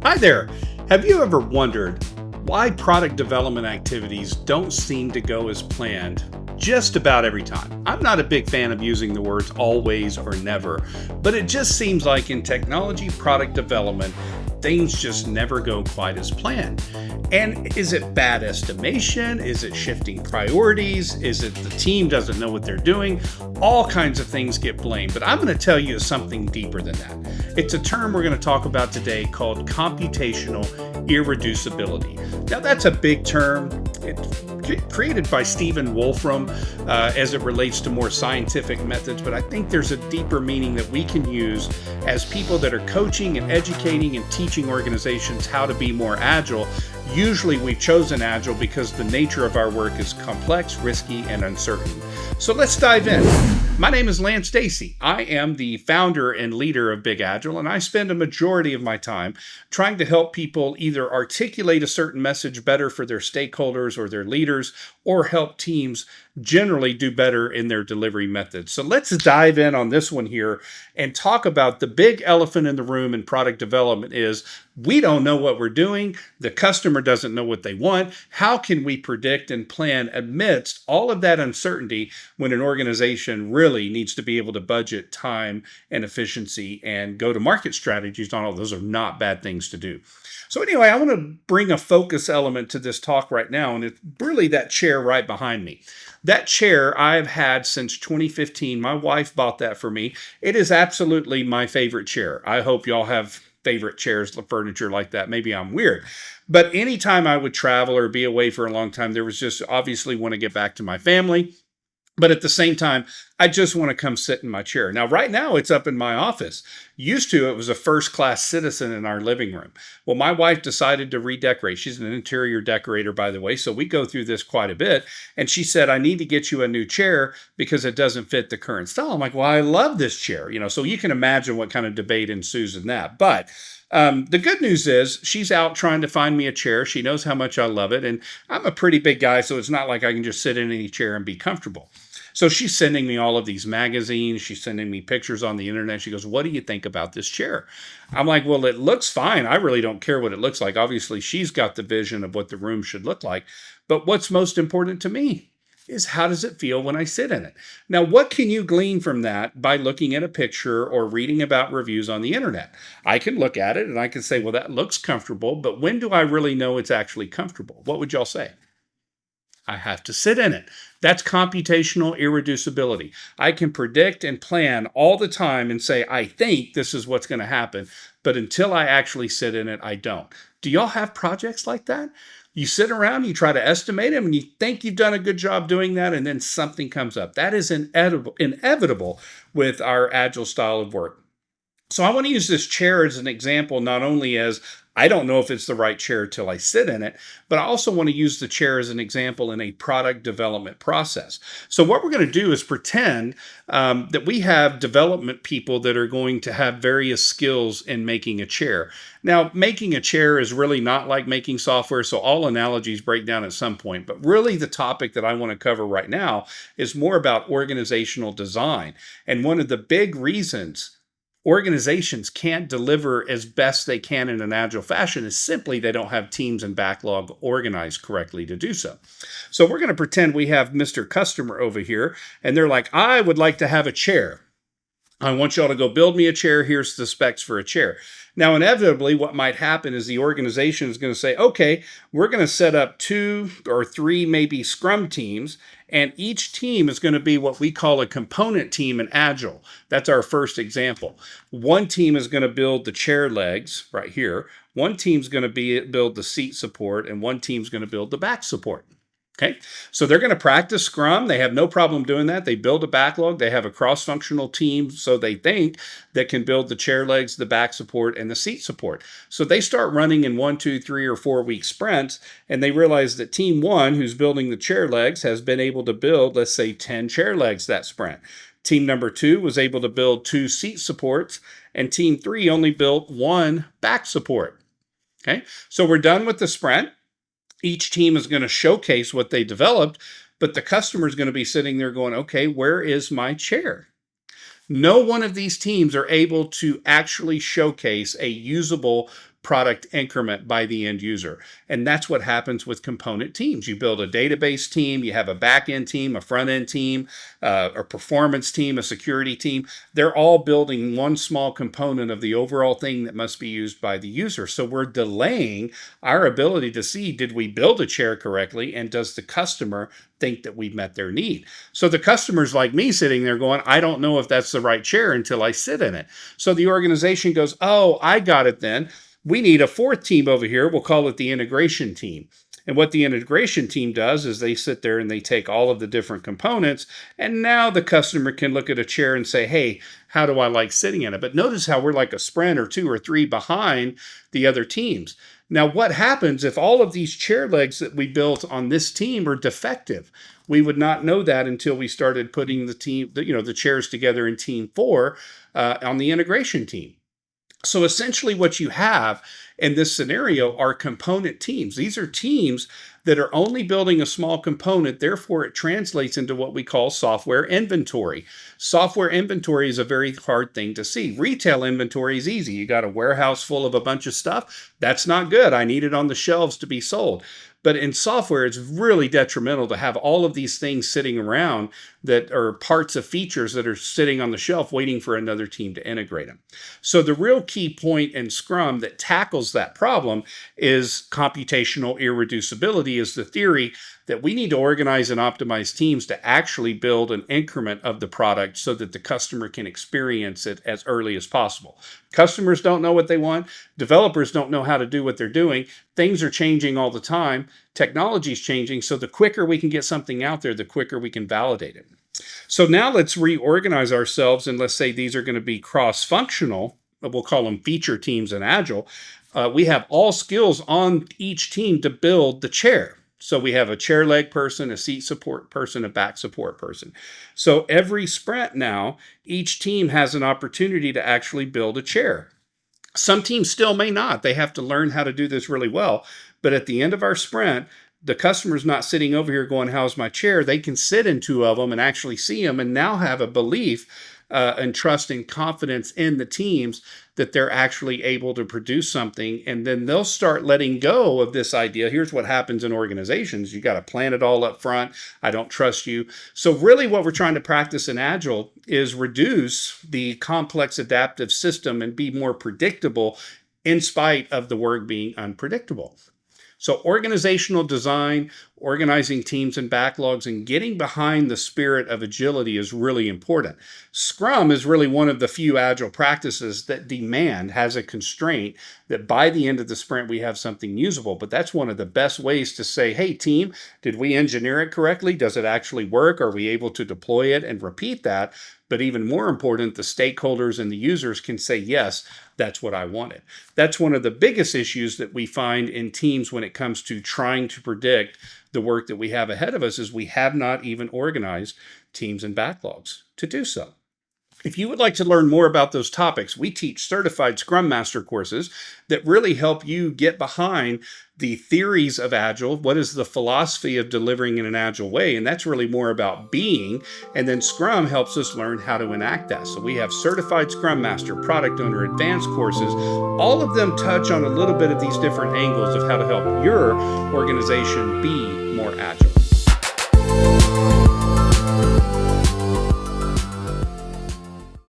Hi there. Have you ever wondered why product development activities don't seem to go as planned just about every time? I'm not a big fan of using the words always or never, but it just seems like in technology product development, things just never go quite as planned. And is it bad estimation? Is it shifting priorities? Is it the team doesn't know what they're doing? All kinds of things get blamed, but I'm going to tell you something deeper than that. It's a term we're going to talk about today called computational irreducibility. Now, that's a big term. It's created by Stephen Wolfram as it relates to more scientific methods, but I think there's a deeper meaning that we can use as people that are coaching and educating and teaching organizations how to be more agile. Usually we've chosen Agile because the nature of our work is complex, risky, and uncertain. So let's dive in. My name is Lance Dacy. I am the founder and leader of Big Agile, and I spend a majority of my time trying to help people either articulate a certain message better for their stakeholders or their leaders, or help teams generally do better in their delivery methods. So let's dive in on this one here and talk about the big elephant in the room in product development is we don't know what we're doing. The customer doesn't know what they want. How can we predict and plan amidst all of that uncertainty when an organization really needs to be able to budget time and efficiency and go-to-market strategies on all those are not bad things to do. So anyway, I want to bring a focus element to this talk right now, and it's really that chair right behind me. That chair I've had since 2015. My wife bought that for me. It is absolutely my favorite chair. I hope y'all have favorite chairs, furniture like that. Maybe I'm weird. But anytime I would travel or be away for a long time, there was just obviously want to get back to my family. But at the same time, I just want to come sit in my chair. Now, right now, it's up in my office. Used to, it was a first-class citizen in our living room. Well, my wife decided to redecorate. She's an interior decorator, by the way, so we go through this quite a bit. And she said, I need to get you a new chair because it doesn't fit the current style. I'm like, well, I love this chair. So you can imagine what kind of debate ensues in that. But the good news is she's out trying to find me a chair. She knows how much I love it. And I'm a pretty big guy, so it's not like I can just sit in any chair and be comfortable. So she's sending me all of these magazines. She's sending me pictures on the internet. She goes, what do you think about this chair? I'm like, well, it looks fine. I really don't care what it looks like. Obviously, she's got the vision of what the room should look like. But what's most important to me is how does it feel when I sit in it? Now, what can you glean from that by looking at a picture or reading about reviews on the internet? I can look at it and I can say, well, that looks comfortable, but when do I really know it's actually comfortable? What would y'all say? I have to sit in it. That's computational irreducibility. I can predict and plan all the time and say, I think this is what's going to happen. But until I actually sit in it, I don't. Do y'all have projects like that? You sit around, you try to estimate them, and you think you've done a good job doing that, and then something comes up. That is inevitable with our Agile style of work. So I want to use this chair as an example, not only as I don't know if it's the right chair till I sit in it, but I also want to use the chair as an example in a product development process. So what we're going to do is pretend that we have development people that are going to have various skills in making a chair. Now, making a chair is really not like making software, so all analogies break down at some point. But really the topic that I want to cover right now is more about organizational design. And one of the big reasons organizations can't deliver as best they can in an agile fashion is simply they don't have teams and backlog organized correctly to do so. So we're going to pretend we have Mr. Customer over here, and they're like, I would like to have a chair. I want y'all to go build me a chair. Here's the specs for a chair. Now, inevitably, what might happen is the organization is going to say, okay, we're going to set up 2 or 3 maybe Scrum teams, and each team is going to be what we call a component team in Agile. That's our first example. One team is going to build the chair legs right here. One team's going to build the seat support, and one team's going to build the back support. Okay, so they're going to practice Scrum. They have no problem doing that. They build a backlog. They have a cross-functional team, so they think, that can build the chair legs, the back support, and the seat support. So they start running in 1, 2, 3, or 4 week sprints, and they realize that team 1, who's building the chair legs, has been able to build, let's say, 10 chair legs that sprint. Team number 2 was able to build 2 seat supports, and team 3 only built 1 back support. Okay, so we're done with the sprint. Each team is going to showcase what they developed, but the customer is going to be sitting there going, okay, where is my chair? No one of these teams are able to actually showcase a usable product increment by the end user. And that's what happens with component teams. You build a database team, you have a back-end team, a front-end team, a performance team, a security team. They're all building one small component of the overall thing that must be used by the user. So we're delaying our ability to see, did we build a chair correctly, and does the customer think that we've met their need? So the customer's like me sitting there going, I don't know if that's the right chair until I sit in it. So the organization goes, oh, I got it then. We need a fourth team over here. We'll call it the integration team. And what the integration team does is they sit there and they take all of the different components, and now the customer can look at a chair and say, hey, how do I like sitting in it? But notice how we're like a sprint or two or three behind the other teams. Now, what happens if all of these chair legs that we built on this team are defective? We would not know that until we started putting the chairs together in team 4 on the integration team. So essentially what you have in this scenario are component teams. These are teams that are only building a small component. Therefore, it translates into what we call software inventory. Software inventory is a very hard thing to see. Retail inventory is easy. You got a warehouse full of a bunch of stuff. That's not good. I need it on the shelves to be sold. But in software, it's really detrimental to have all of these things sitting around that are parts of features that are sitting on the shelf waiting for another team to integrate them. So the real key point in Scrum that tackles that problem is computational irreducibility, is the theory that we need to organize and optimize teams to actually build an increment of the product so that the customer can experience it as early as possible. Customers don't know what they want. Developers don't know how to do what they're doing. Things are changing all the time. Technology is changing. So the quicker we can get something out there, the quicker we can validate it. So now let's reorganize ourselves, and let's say these are going to be cross-functional. We'll call them feature teams in Agile. We have all skills on each team to build the chair. So we have a chair leg person, a seat support person, a back support person. So every sprint now, each team has an opportunity to actually build a chair. Some teams still may not. They have to learn how to do this really well. But at the end of our sprint, the customer's not sitting over here going, how's my chair? They can sit in 2 of them and actually see them and now have a belief and trust and confidence in the teams that they're actually able to produce something. And then they'll start letting go of this idea. Here's what happens in organizations. You got to plan it all up front. I don't trust you. So really what we're trying to practice in Agile is reduce the complex adaptive system and be more predictable in spite of the work being unpredictable. So organizational design, organizing teams and backlogs, and getting behind the spirit of agility is really important. Scrum is really one of the few Agile practices that has a constraint that by the end of the sprint, we have something usable. But that's one of the best ways to say, hey, team, did we engineer it correctly? Does it actually work? Are we able to deploy it and repeat that? But even more important, the stakeholders and the users can say, yes, that's what I wanted. That's one of the biggest issues that we find in teams when it comes to trying to predict the work that we have ahead of us, is we have not even organized teams and backlogs to do so. If you would like to learn more about those topics, we teach certified Scrum Master courses that really help you get behind the theories of Agile. What is the philosophy of delivering in an Agile way? And that's really more about being. And then Scrum helps us learn how to enact that. So we have certified Scrum Master, product owner, advanced courses. All of them touch on a little bit of these different angles of how to help your organization be more Agile.